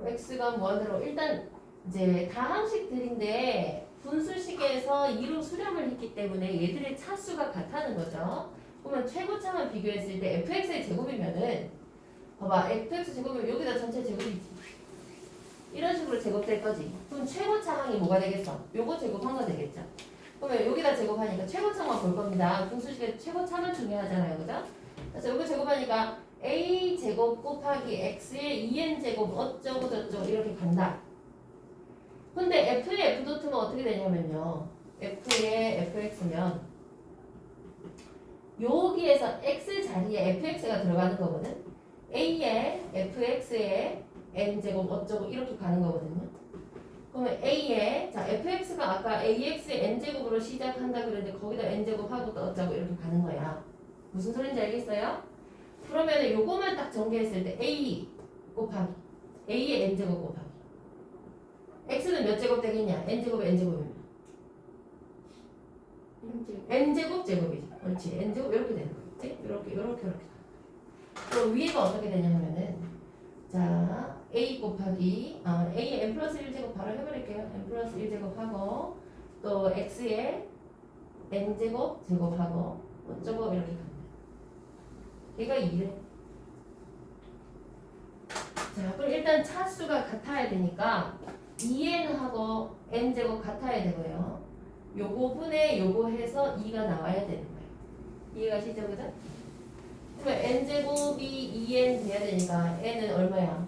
x가 무한대로 일단 이제 다항식들인데 분수식에서 2로 수렴을 했기 때문에 얘들의 차수가 같다는 거죠. 그러면 최고차만 비교했을 때 fx의 제곱이면은 봐봐 fx 제곱이면 여기다 전체 제곱이지. 이런 식으로 제곱될 거지. 그럼 최고차항이 뭐가 되겠어? 요거 제곱한 거 되겠죠. 그러면 여기다 제곱하니까 최고차만 볼 겁니다. 분수식에 최고차만 중요하잖아요. 그죠? 그래서 요거 제곱하니까 a 제곱 곱하기 x의 2n 제곱 어쩌고 저쩌고 이렇게 간다. 근데 f의 f 도트는 어떻게 되냐면요. f의 fx면 여기에서 x 자리에 fx가 들어가는 거거든. a의 fx의 n제곱 어쩌고 이렇게 가는 거거든요. 그러면 a의 자 fx가 아까 ax의 n제곱으로 시작한다 그랬는데 거기다 n제곱하고 또 어쩌고 이렇게 가는 거야. 무슨 소린지 알겠어요? 그러면 요거만 딱 전개했을 때 a 곱하기 a의 n제곱 곱하기 x는 몇 제곱 되겠냐? n제곱에 n제곱이면 n제곱 제곱이지. 그렇지. n제곱 이렇게 되는 거지. 이렇게 그럼 위에가 어떻게 되냐면은 자 a 곱하기 a의 n 플러스 1제곱 바로 해버릴게요. n 플러스 1제곱 하고 또 x에 n제곱 제곱하고 어쩌고 이렇게 가면 얘가 2래. 자, 그럼 일단 차수가 같아야 되니까 2n하고 n제곱 같아야 되고요. 요거 분의 요거 해서 2가 나와야 되는 거예요. 이해가 시죠, 그죠? 그러면 n제곱이 2n 돼야 되니까 n은 얼마야?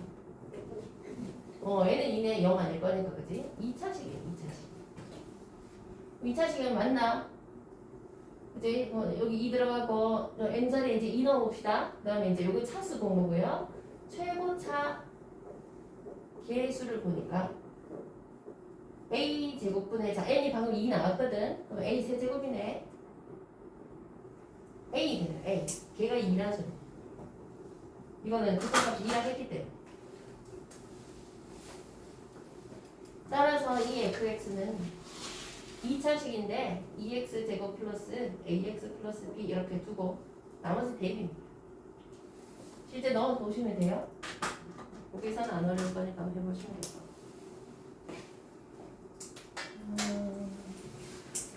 n은 2는 0 아닐 거니까, 그지? 2차식이에요, 2차식. 2차식은 맞나? 그지? 여기 2 들어가고 n자리에 이제 2 넣어봅시다. 그 다음에 이제 요거 차수 본 거고요. 최고차 개수를 보니까 a 제곱분의 자 n이 방금 2 나왔거든. 그럼 a 세제곱이네. a 되네. a 걔가 2라죠. 이거는 극한값이 2라 했기 때문에. 따라서 이 fx는 2차식인데 2x 제곱 플러스 ax 플러스 b 이렇게 두고 나머지 대입입니다. 실제 넣어 보시면 돼요. 여기서는 안 어려울 거니까 한번 해보시면 돼요.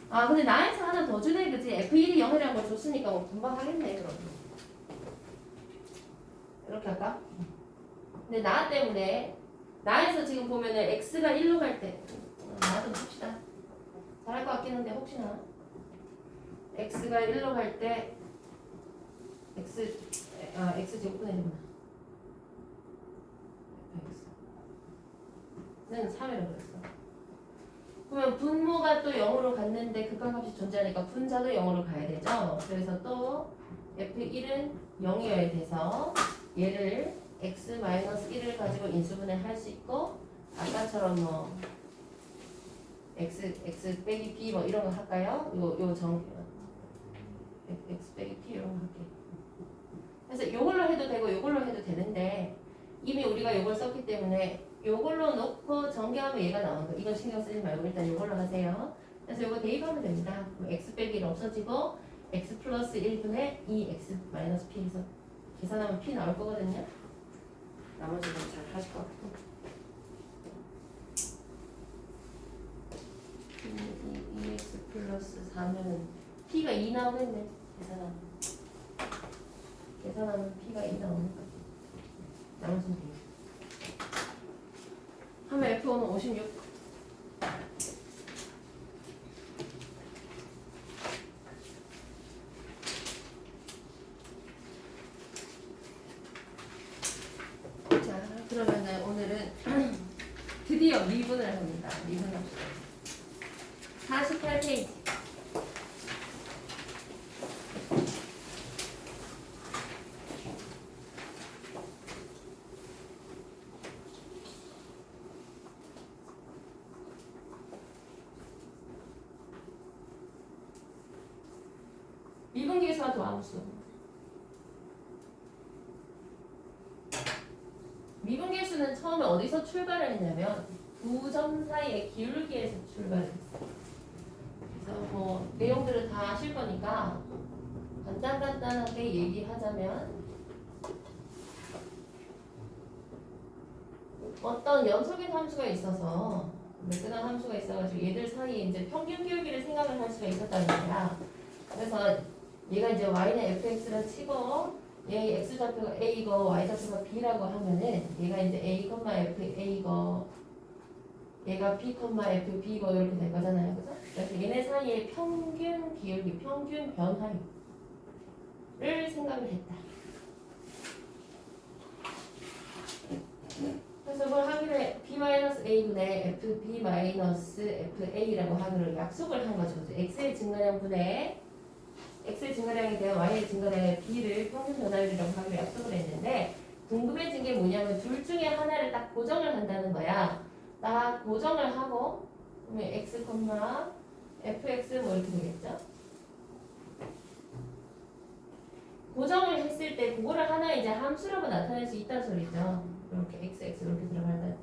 아 근데 나에서 하나 더 주네, 그치? F1이 0이라는 걸 줬으니까 뭐 금방 하겠네. 그럼 이렇게 할까? 근데 나 때문에 나에서 지금 보면은 x가 1로 갈 때 나 좀 봅시다. 잘할 것 같긴 한데 혹시나 x가 1로 갈 때 x 제곱분의 1이구나. 는 3이라고 그랬어. 그러면 분모가 또 0으로 갔는데 극한값이 존재하니까 분자도 0으로 가야 되죠. 그래서 또 f1은 0이어야 돼서 얘를 x-1을 가지고 인수분해 할 수 있고 아까처럼 뭐 x 빼기 b 뭐 이런 거 할까요? x 빼기 p 이런 거 할게요. 그래서 요걸로 해도 되고 요걸로 해도 되는데 이미 우리가 요걸 썼기 때문에 요걸로 놓고 전개하면 얘가 나오는 거. 이건 신경 쓰지 말고 일단 요걸로 하세요. 그래서 요거 대입하면 됩니다. x 빼기 1 없어지고 x 플러스 1분의 2x 마이너스 p에서 계산하면 p 나올 거거든요. 나머지는 잘 하실 것 같고. 2x 플러스 4면은 p가 2 나오겠네. 계산하면 p가 2 나오는 거. 나머지는 돼요. 하면 F5는 56. 자, 그러면은 오늘은 드디어 미분을 합니다. 미분합시다. 48페이지. 미분계수와 도함수. 미분계수는 처음에 어디서 출발을 했냐면 두 점 사이의 기울기에서 출발을 했어요. 그래서 뭐 내용들을 다 아실 거니까 간단하게 얘기하자면 어떤 연속인 함수가 있어서 매끈한 함수가 있어가지고 얘들 사이에 이제 평균 기울기를 생각을 할 수가 있었다는 거야. 그래서 얘가 이제 y는 fx를 치고 얘 x좌표가 a이고 y좌표가 b라고 하면은 얘가 이제 a, f a이고 얘가 b, f b이고 이렇게 될 거잖아요, 그죠? 그래서 얘네 사이의 평균 기울기, 평균 변화율을 생각을 했다. 그래서 그걸 하기로 b-a분의 fb-fa라고 하기로 약속을 한 거죠. x의 증가량 분의 x의 증가량에 대한 y의 증가량의 b를 평균 변화율이라고 하기로 약속을 했는데 궁금해진 게 뭐냐면 둘 중에 하나를 딱 고정을 한다는 거야. 딱 고정을 하고 그러면 x, fx 뭐 이렇게 되겠죠? 고정을 했을 때 그거를 하나 이제 함수라고 나타낼 수 있다는 소리죠. 이렇게 x 이렇게 들어간다.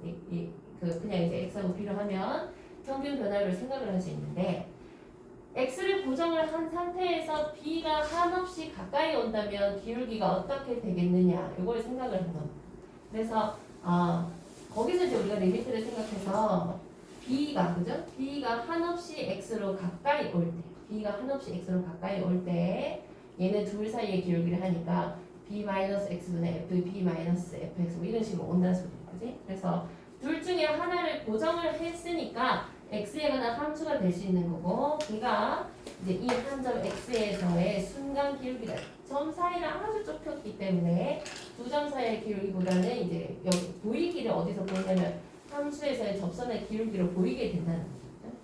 그냥 이제 x하고 b를 하면 평균 변화율을 생각을 할 수 있는데 x를 고정을 한 상태에서 b가 한없이 가까이 온다면 기울기가 어떻게 되겠느냐 이걸 생각을 해요. 그래서 거기서 이제 우리가 리미트를 생각해서 b가 그죠? b가 한없이 x로 가까이 올 때, b가 한없이 x로 가까이 올 때 얘네 둘 사이의 기울기를 하니까 b-x분의 f, b-fx 뭐 이런 식으로 온다는 소리야, 그지? 그래서 둘 중에 하나를 고정을 했으니까 x에 관한 함수가 될 수 있는 거고, 걔가 이제 이 한 점 x에서의 순간 기울기가 점 사이랑 아주 좁혔기 때문에 두 점 사이의 기울기보다는 이제 여기 보이기를 어디서 보냐면 함수에서의 접선의 기울기로 보이게 된다는 거죠.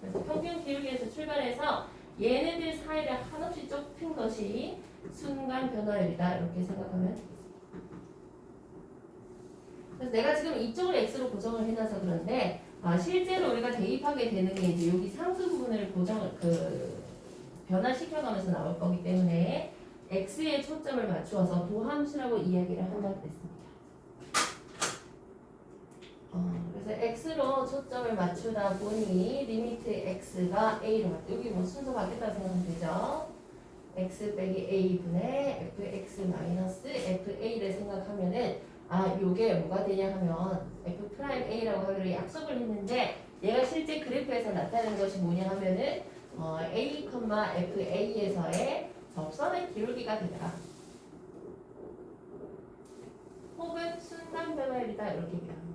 그래서 평균 기울기에서 출발해서 얘네들 사이를 한없이 좁힌 것이 순간 변화율이다, 이렇게 생각하면 되겠습니다. 그래서 내가 지금 이쪽을 x로 고정을 해놔서 그런데 실제로 우리가 대입하게 되는 게 이제 여기 상수 부분을 변화시켜가면서 나올 거기 때문에 x에 초점을 맞추어서 도함수라고 이야기를 한다고 했습니다. 그래서 x로 초점을 맞추다 보니 리미트 x가 a로 갔다. 여기 뭐 순서 바뀌었다고 생각하면 되죠. x 빼기 a분의 fx 마이너스 fa를 생각하면은 요게 뭐가 되냐 하면 f 프라임 a라고 하기로 약속을 했는데 얘가 실제 그래프에서 나타내는 것이 뭐냐 하면은 a, fa에서의 접선의 기울기가 되더라. 혹은 순간 변화율이다, 이렇게 얘기합니다.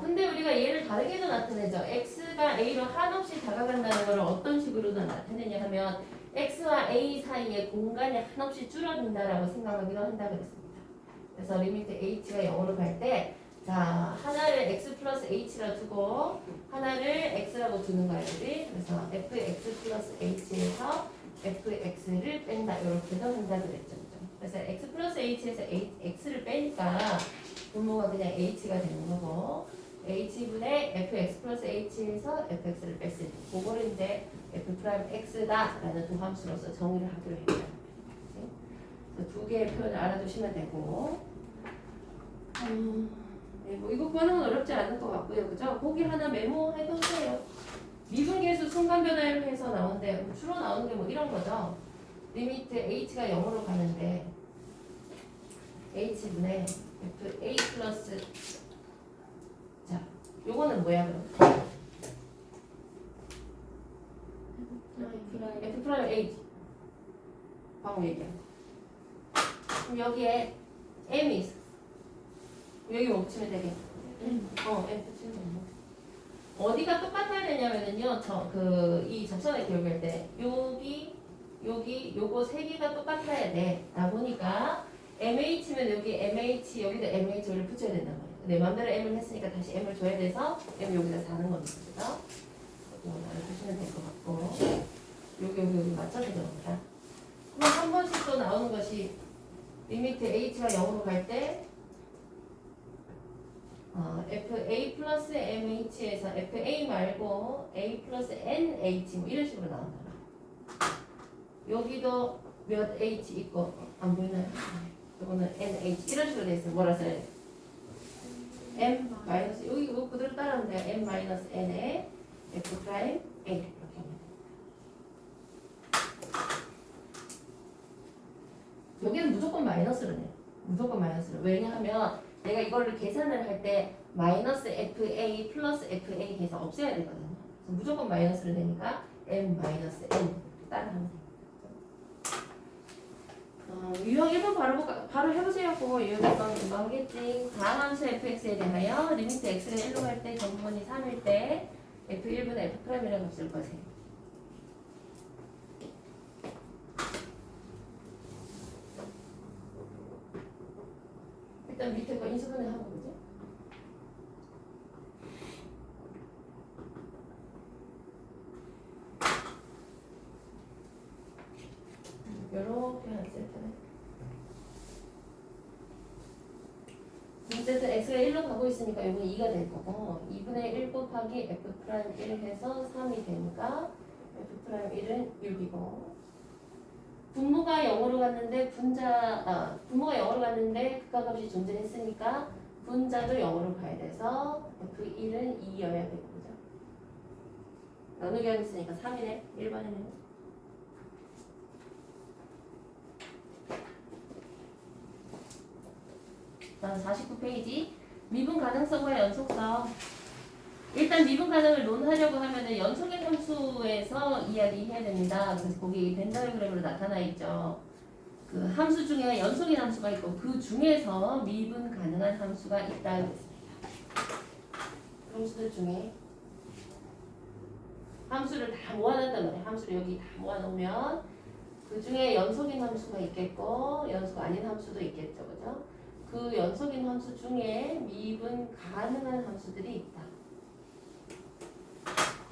근데 우리가 얘를 다르게도 나타내죠. x가 a로 한없이 다가간다는 걸 어떤 식으로도 나타내냐 하면 x와 a 사이의 공간이 한없이 줄어든다라고 생각하기도 한다고 했습니다. 그래서 리미트 h가 0으로 갈 때, 자, 하나를 x 플러스 h라 두고 하나를 x라고 두는 거예요, 우리. 그래서 fx 플러스 h에서 fx를 뺀다, 이렇게도 한다 그랬죠. 그래서 x 플러스 h에서 x를 빼니까 분모가 그냥 h가 되는 거고, h분의 fx 플러스 h에서 fx를 뺐으니 그거를 이제 f 프라임 x다라는 두 함수로서 정의를 하기로 했어요. 두 개의 표현을 알아두시면 되고, 네, 뭐 이거 구하는 건 어렵지 않을 것 같고요, 그죠? 보기 하나 메모해두세요. 미분계수 순간 변화를 해서 나오는데 주로 나오는 게 뭐 이런 거죠. 리미트 h가 0으로 가는데 h분의 fa 플러스, 자, 요거는 뭐야 그럼? f 프라임 h 방금 얘기한 거. 그럼 여기에 m이 있어. 여기 뭐 붙이면 되겠네. m 붙이면 되겠네. 어디가 똑같아야 되냐면은요, 이 접선의 기울기일 때 요거 세 개가 똑같아야 돼. 나 보니까 MH면 여기 MH, 여기다 MH를 붙여야 된단 말이야. 내 맘대로 M을 했으니까 다시 M을 줘야 돼서 M 여기다 사는 겁니다. 그죠? 이거 알아두시면 될 것 같고, 여기 맞춰서 그런 거다. 그럼 한 번씩 또 나오는 것이 리미트 H가 0으로 갈 때 FA 플러스 MH에서 FA 말고 A 플러스 NH 뭐 이런 식으로 나온다. 여기도 몇 H 있고, 안 보이나요? 이거는 NH 이런 식으로 돼 있어요. 뭐라 써야 돼? M 마이너스, 여기 이거 그대로 따라하면 돼요. M 마이너스 N에 F 프라임 A 이렇게 하면 돼요. 여기는 무조건 마이너스로 내요. 무조건 마이너스로. 왜냐하면 내가 이거를 계산을 할 때 마이너스 FA 플러스 FA 해서 없애야 되거든요. 그래서 무조건 마이너스를 내니까 M 마이너스 N 따라하면 돼요. 유형 1번 바로 해보세요. 그거 유형에서 금방 하겠지. 다음 함수 fx에 대하여 리미트 x가 1로 갈 때 정분이 3일 때 f1분의 f'이라는 값을 거세요. 일단 밑에 거 인수분해 하고 보죠. 요렇게 한 세트네. 어쨌든 x가 1로 가고 있으니까 이건 2가 될 거고, 2분의 1 곱하기 f 프라임 1 해서 3이 되니까 f 프라임 1은 6이고, 분모가 0으로 갔는데 분모가 0으로 갔는데 극과값이 존재했으니까 분자도 0으로 가야 돼서 f1은 2여야 되고, 그죠? 나누기 하겠으니까 3이네. 1번이네. 다음 49페이지. 미분 가능성과 연속성. 일단 미분 가능을 논하려고 하면은 연속의 함수에서 이야기해야 됩니다. 그래서 거기 벤 다이어그램으로 나타나 있죠. 그 함수 중에 연속인 함수가 있고 그 중에서 미분 가능한 함수가 있다 그랬습니다. 함수들 중에 함수를 다 모아놓는단 말이에요. 함수를 여기 다 모아놓으면 그 중에 연속인 함수가 있겠고 연속 아닌 함수도 있겠죠, 그죠? 그 연속인 함수 중에 미분 가능한 함수들이 있다.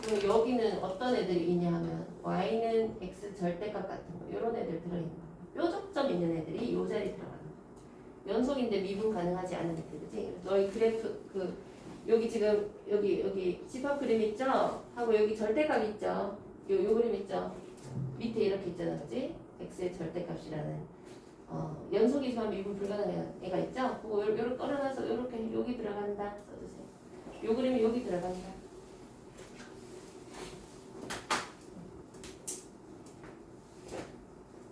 그리고 여기는 어떤 애들이 있냐 하면 y는 x 절대값 같은 거 이런 애들 들어있는 거. 뾰족점 있는 애들이 요 자리 들어가는 거. 연속인데 미분 가능하지 않은 애들, 그지? 너희 그래프 그 여기 지금 여기 집합 그림 있죠? 하고 여기 절대값 있죠? 요 그림 있죠? 밑에 이렇게 있잖아, 그지? x의 절대값이라는 연속이지만 미분 불가능한 애가 있죠? 그거 요렇게 꺼내놔서 요렇게 여기 들어간다 써주세요. 요 그림이 여기 들어간다.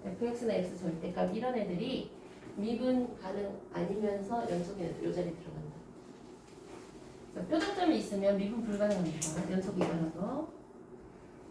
fx나 x 절대값 이런 애들이 미분 가능 아니면서 연속이 요 자리 들어간다. 그래서 뾰족점이 있으면 미분 불가능합니다. 연속이더라도.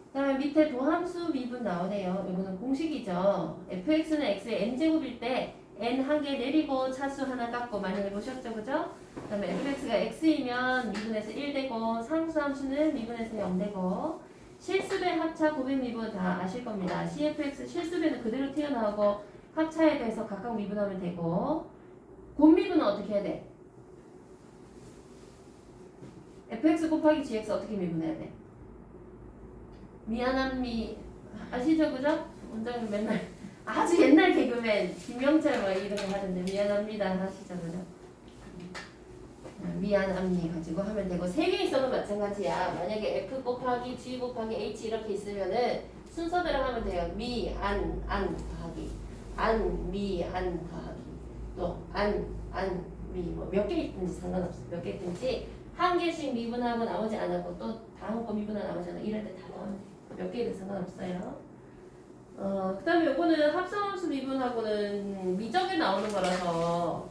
그다음에 밑에 도함수 미분 나오네요. 이거는 공식이죠. fx는 x의 n제곱일 때 n 한 개 내리고 차수 하나 깎고 많이 해보셨죠, 그죠? 그다음에 fx가 x이면 미분에서 1 되고 상수함수는 미분에서 0 되고 실수배, 합차, 고백 미분 다 아실 겁니다. cfx 실수배는 그대로 튀어나오고 합차에 대해서 각각 미분하면 되고 곱미분은 어떻게 해야 돼? fx 곱하기 gx 어떻게 미분해야 돼? 미안한 미 아시죠, 그죠? 원장님 맨날 아주 옛날 개그맨 김영철 막 이런 거 하던데 미안합니다 하시죠, 그죠? 미안함니 가지고 하면 되고 세 개 있어도 마찬가지야. 만약에 f 곱하기 g 곱하기 h 이렇게 있으면은 순서대로 하면 돼요. 미, 안 더하기 안, 미, 안 더하기 또 안, 미 뭐 몇 개 있든지 상관없어. 몇 개 있든지 한 개씩 미분하고 나머지 안 하고 또 다음 거 미분하고 나머지 안 하고 이럴 때 다 넣으면 돼요. 몇 개든 상관없어요. 그 다음에 요거는 합성함수 미분하고는 미적에 나오는 거라서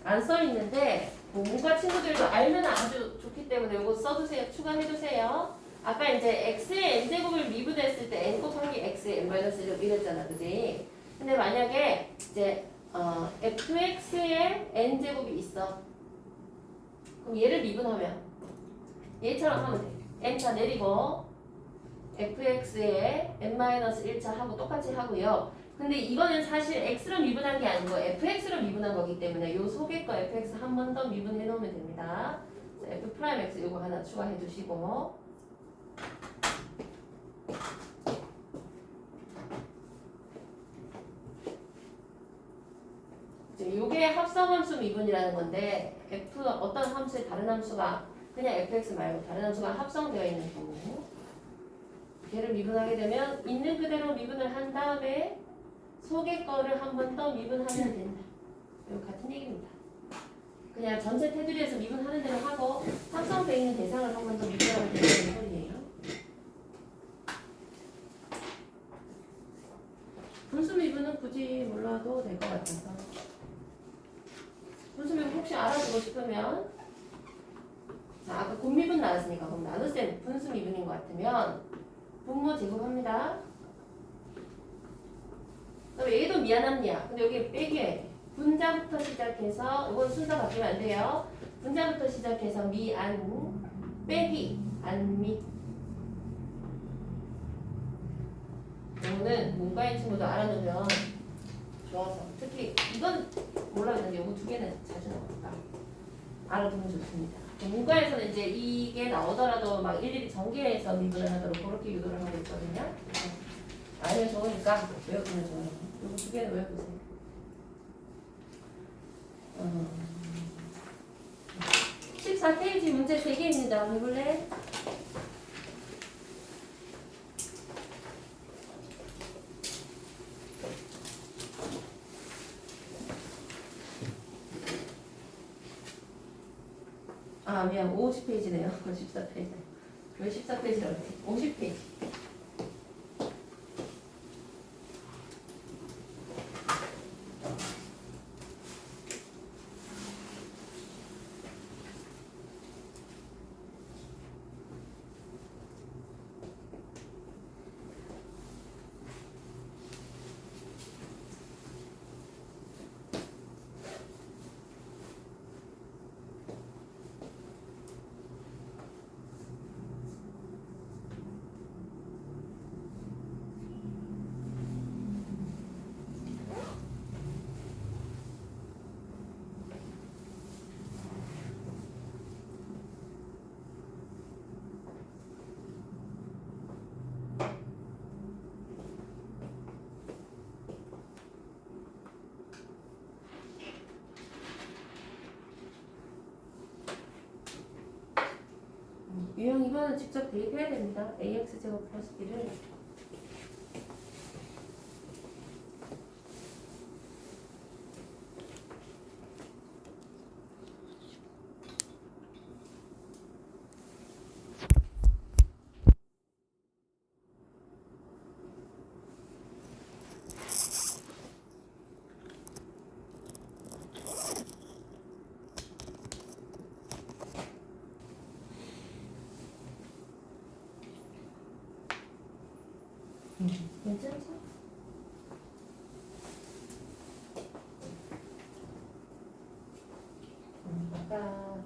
안 써있는데 문과 친구들도 알면 아주 좋기 때문에 이거 써두세요. 추가해두세요. 아까 이제 x의 n제곱을 미분했을 때 n 곱하기 x의 n-1 이랬잖아, 그지? 근데 만약에 이제 fx의 n제곱이 있어. 그럼 얘를 미분하면 얘처럼 하면 돼. n차 내리고 fx의 n-1차 하고 똑같이 하고요. 근데 이거는 사실 x로 미분한 게 아니고 fx로 미분한 거기 때문에 요 속에 거 fx 한 번 더 미분해 놓으면 됩니다. f'x 요거 하나 추가해 주시고 요게 합성함수 미분이라는 건데 f 어떤 함수에 다른 함수가 그냥 fx 말고 다른 함수가 합성되어 있는 경우 걔를 미분하게 되면 있는 그대로 미분을 한 다음에 속의 거를 한 번 더 미분하면 된다. 이거 같은 얘기입니다. 그냥 전체 테두리에서 미분하는 대로 하고 합성되어 있는 대상을 한 번 더 미분하면 된다는 소리예요. 분수 미분은 굳이 몰라도 될 것 같아서 분수 미분 혹시 알아두고 싶으면 자 아까 곱미분 나왔으니까 그럼 나눗셈 분수 미분인 것 같으면 분모 제곱합니다. 그다음에 얘도 미안합니다. 근데 여기 빼기해. 분자부터 시작해서 이건 순서 바뀌면 안 돼요. 분자부터 시작해서 미안 빼기 안미. 이거는 문과인 친구도 알아두면 좋아서 특히 이건 몰라도 요거 두 개는 자주 나오니까 알아두면 좋습니다. 문과에서는 이제 이게 나오더라도 막 일일이 전개해서 미분을 하도록 그렇게 유도를 하고 있거든요. 알면 좋으니까 외워두면 좋아요. 요거 두 개는 외워보세요. 14페이지 문제 3개입니다. 해볼래? 아 미안 50페이지네요. 14페이지. 왜 14페이지라고 했지? 50페이지. 이거는 직접 대입해야 됩니다. ax 제곱 플러스 b를 괜찮죠? 아까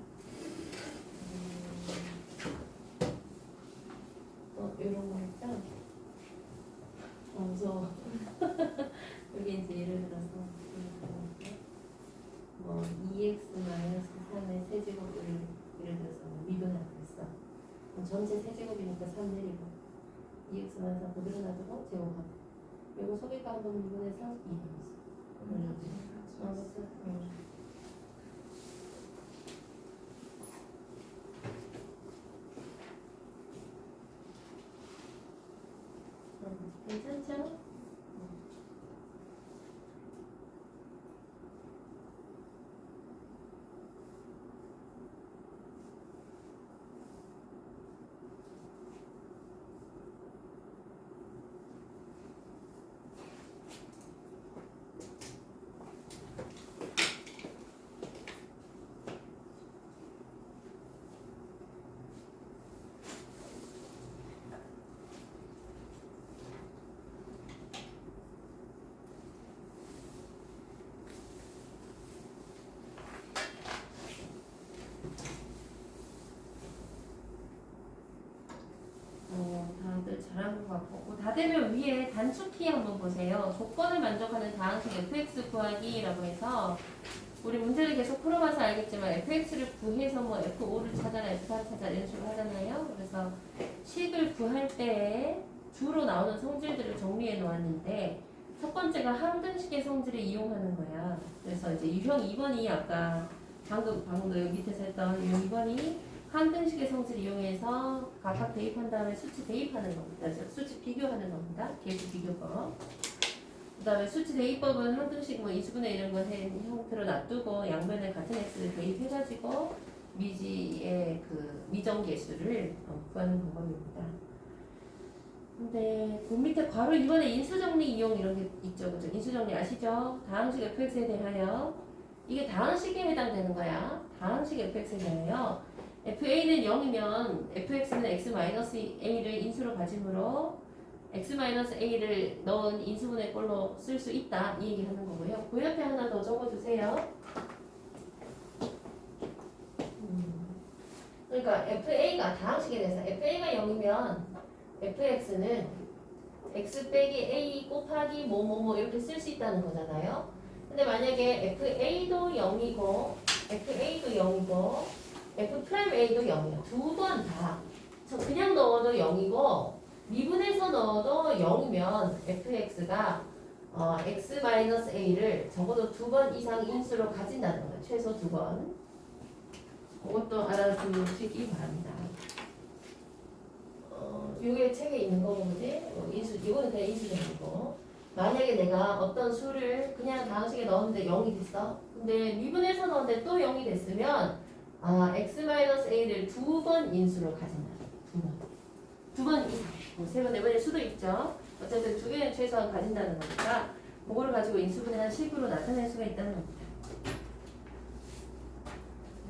이런 거 했죠? 무서워. 여기 이제 예를 들어서 뭐 2x 마이너스 3의 세제곱을 예를 들어서 미분하고 했어. 그럼 전체 세제곱이니까 3 내리고 2x 마이너스 3 그대로 놔두고 제곱하고 요거 소개가 한번 미분해서 2 되겠어. 그렇죠? 괜찮죠? 다들 잘한 것 같고 다 되면 위에 단축키 한번 보세요. 조건을 만족하는 다항식 fx 구하기라고 해서 우리 문제를 계속 풀어봐서 알겠지만 fx를 구해서 뭐 f5를 찾아라 f4 찾아라 이런 식으로 하잖아요. 그래서 식을 구할 때 주로 나오는 성질들을 정리해 놓았는데 첫 번째가 항등식의 성질을 이용하는 거야. 그래서 이제 유형 2번이 아까 방금 여기 밑에서 했던 유형 2번이 항등식의 성질을 이용해서 각각 대입한 다음에 수치 대입하는 겁니다. 수치 비교하는 겁니다. 계수 비교법. 그 다음에 수치 대입법은 항등식 뭐 2수분의 이런 거 형태로 놔두고 양변에 같은 x를 대입해가지고 미지의 그 미정계수를 구하는 방법입니다. 근데 그 밑에 괄호 2번에 인수정리 이용 이런 게 있죠. 그죠? 인수정리 아시죠? 다항식 fx에 대하여 이게 다항식에 해당되는 거야. 다항식 fx에 대하여 fa는 0이면 fx는 x-a를 인수로 가지므로 x-a를 넣은 인수분해 꼴로 쓸 수 있다 이 얘기 하는 거고요. 그 옆에 하나 더 적어주세요. 그러니까 fa가 다항식에 대해서 fa가 0이면 fx는 x 빼기 a 곱하기 뭐뭐뭐 이렇게 쓸 수 있다는 거잖아요. 근데 만약에 fa도 0이고 fa도 0이고 f'a도 0이야. 두 번 다. 그냥 넣어도 0이고 미분해서 넣어도 0이면 fx가 x-a를 적어도 2번 이상 인수로 가진다는 거예요. 최소 2번. 그것도 알아두시기 바랍니다. 요게 책에 있는 거 뭐지? 이거는 그냥 인수정리고. 만약에 내가 어떤 수를 그냥 다항식에 넣었는데 0이 됐어. 근데 미분해서 넣었는데 또 0이 됐으면 x-a를 2번 인수로 가진다. 2번 이상. 세 번, 네 번일 수도 있죠. 어쨌든 2개는 최소한 가진다는 거니까 그거를 가지고 인수분해한 식으로 나타낼 수가 있다는 겁니다.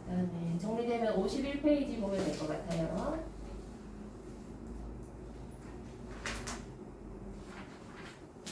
그 다음에 정리되면 51페이지 보면 될 것 같아요.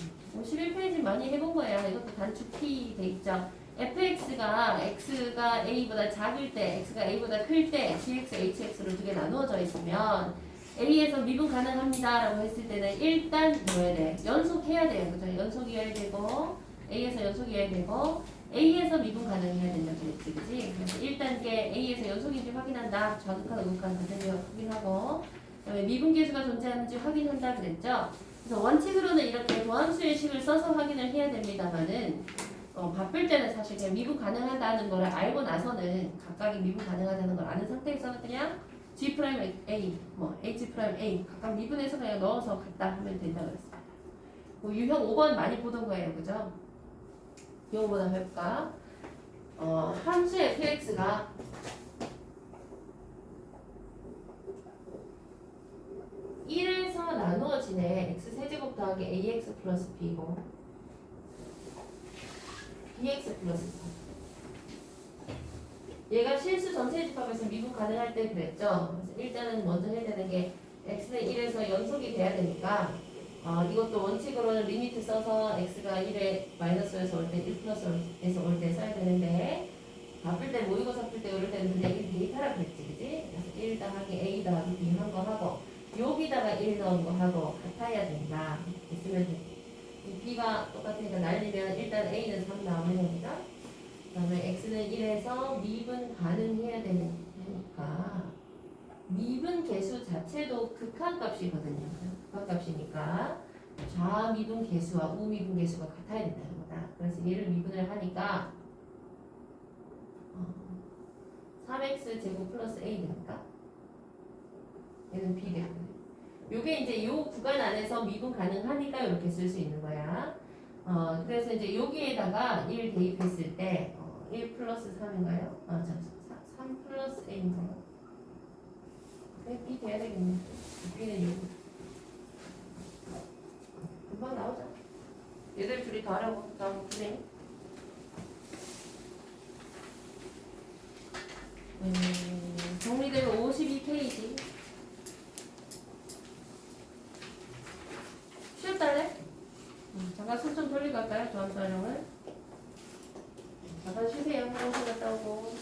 음, 51페이지 많이 해본 거예요. 이것도 단축키 돼 있죠. fx가 x가 a보다 작을 때, x가 a보다 클 때 gx, hx로 두 개 나누어져 있으면 a에서 미분 가능합니다 라고 했을 때는 일단 뭐야 돼? 연속해야 돼요. 그죠? 연속이어야 되고 a에서 연속이어야 되고 a에서 미분 가능해야 된다고 그랬지. 그지? 그래서 1단계 a에서 연속인지 확인한다. 좌극한, 우극한 같은지 확인하고 그다음에 미분 계수가 존재하는지 확인한다 그랬죠? 그래서 원칙으로는 이렇게 도함수의 식을 써서 확인을 해야 됩니다만은 바쁠 때는 사실 그냥 미분 가능하다는 걸 알고 나서는 각각이 미분 가능하다는 걸 아는 상태에서는 그냥 G 프라임 A, 뭐 H 프라임 A 각각 미분해서 그냥 넣어서 갖다 하면 된다 그랬어요. 뭐 유형 5번 많이 보던 거예요, 그죠? 이거보다 해볼까? 함수 fx가 1에서 나누어지네. x세제곱 더하기 ax 플러스 b고 bx 플러스 3. 얘가 실수 전체 집합에서 미분 가능할 때 그랬죠. 그래서 일단은 먼저 해야 되는 게 x는 1에서 연속이 돼야 되니까 이것도 원칙으로는 리미트 써서 x가 1에 마이너스에서 올 때 1 플러스에서 올 때 써야 되는데 바쁠 때 모의고사 풀 때 이럴 때는 그냥 1 대입하라 그랬지, 그지? 그래서 1 더하기 a 더하기 b 한 거 하고 여기다가 1 넣은 거 하고 같아야 된다. 있으면 돼. b가 똑같으니까 날리면 일단 a는 3 나오는 겁니다. 그 다음에 x는 1에서 미분 가능해야 되니까 미분 개수 자체도 극한값이거든요. 극한값이니까 좌미분 개수와 우미분 개수가 같아야 된다는 거다. 그래서 얘를 미분을 하니까 3x 제곱 플러스 a 되니까 얘는 b 되거든요. 요게 이제 요 구간 안에서 미분 가능하니까 이렇게 쓸 수 있는 거야. 그래서 이제 여기에다가 1 대입했을 때 1 플러스 3인가요? 3 플러스 a인가요? 그래, b 돼야 되겠네. b는 여기. 금방 나오자. 얘들 둘이 더하라고. 다음 분해. 정리되면 52페이지. 쉬었다래? 잠깐 손 좀 돌리고 갈까요? 조합 촬영을. 잠깐 쉬세요. 화장실 갔다 오고.